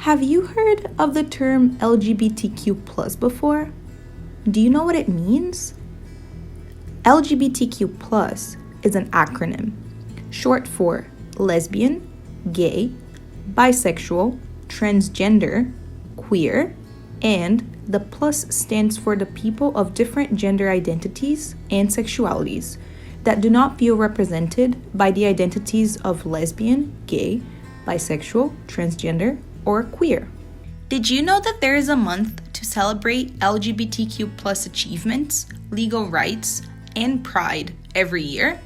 Have you heard of the term LGBTQ+ before? Do you know what it means? LGBTQ+ is an acronym, short for lesbian, gay, bisexual, transgender, queer, and the plus stands for the people of different gender identities and sexualities that do not feel represented by the identities of lesbian, gay, bisexual, transgender, or queer. Did you know that there is a month to celebrate LGBTQ+ achievements, legal rights, and pride every year?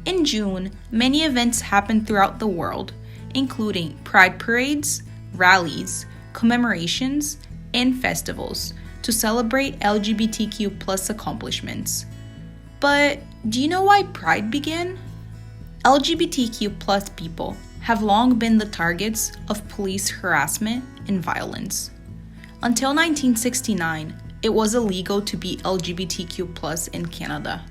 In June, many events happen throughout the world, including pride parades, rallies, commemorations, and festivals to celebrate LGBTQ+ accomplishments. But do you know why Pride began? LGBTQ+ people have long been the targets of police harassment and violence. Until 1969, it was illegal to be LGBTQ+ in Canada.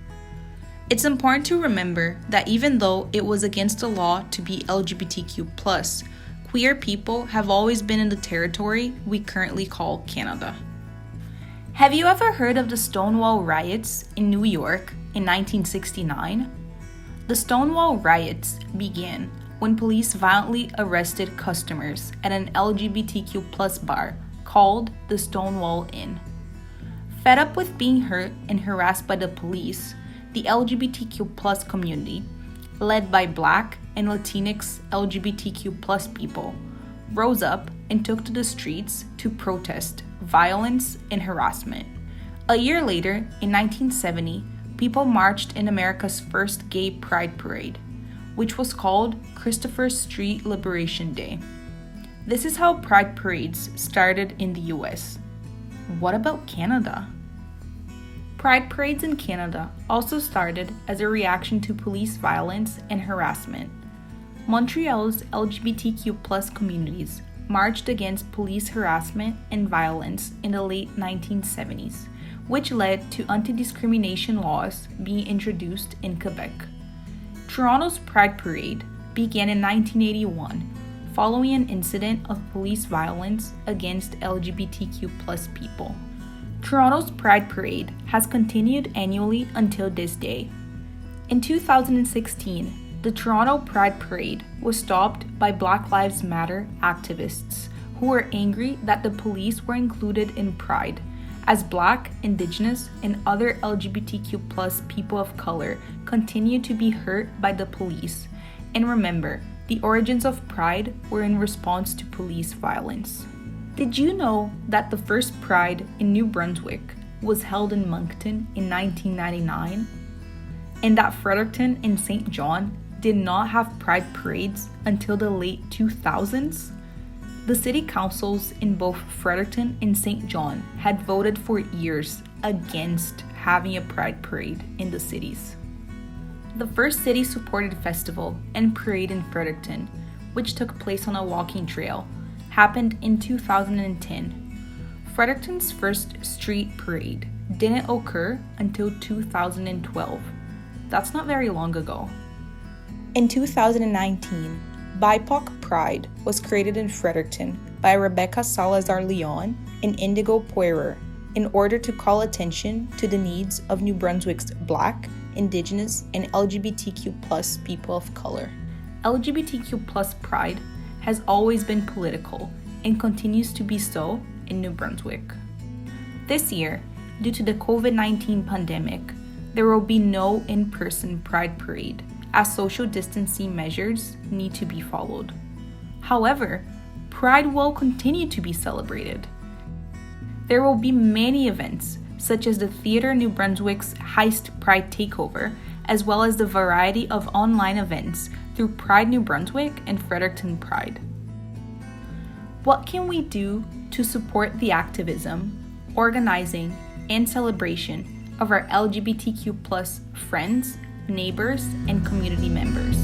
It's important to remember that even though it was against the law to be LGBTQ+, queer people have always been in the territory we currently call Canada. Have you ever heard of the Stonewall Riots in New York in 1969? The Stonewall Riots began when police violently arrested customers at an LGBTQ+ bar called the Stonewall Inn. Fed up with being hurt and harassed by the police, the LGBTQ+ community, led by Black and Latinx LGBTQ+ people, rose up and took to the streets to protest violence and harassment. A year later, in 1970, people marched in America's first gay pride parade, which was called Christopher Street Liberation Day. This is how pride parades started in the US. What about Canada? Pride parades in Canada also started as a reaction to police violence and harassment. Montreal's LGBTQ+ communities marched against police harassment and violence in the late 1970s, which led to anti-discrimination laws being introduced in Quebec. Toronto's Pride Parade began in 1981, following an incident of police violence against LGBTQ+ people. Toronto's Pride Parade has continued annually until this day. In 2016, the Toronto Pride Parade was stopped by Black Lives Matter activists who were angry that the police were included in Pride, as Black, Indigenous, and other LGBTQ+ people of color continue to be hurt by the police. And remember, the origins of Pride were in response to police violence. Did you know that the first Pride in New Brunswick was held in Moncton in 1999? And that Fredericton and St. John did not have Pride parades until the late 2000s? The city councils in both Fredericton and St. John had voted for years against having a Pride parade in the cities. The first city-supported festival and parade in Fredericton, which took place on a walking trail, happened in 2010. Fredericton's first street parade didn't occur until 2012. That's not very long ago. In 2019, BIPOC Pride was created in Fredericton by Rebecca Salazar-Leon and Indigo Poirier in order to call attention to the needs of New Brunswick's Black, Indigenous, and LGBTQ+ people of color. LGBTQ+ Pride has always been political and continues to be so in New Brunswick. This year, due to the COVID-19 pandemic, there will be no in-person Pride Parade, as social distancing measures need to be followed. However, Pride will continue to be celebrated. There will be many events, such as the Theatre New Brunswick's Heist Pride Takeover, as well as the variety of online events through Pride New Brunswick and Fredericton Pride. What can we do to support the activism, organizing, and celebration of our LGBTQ+ friends, neighbors, and community members?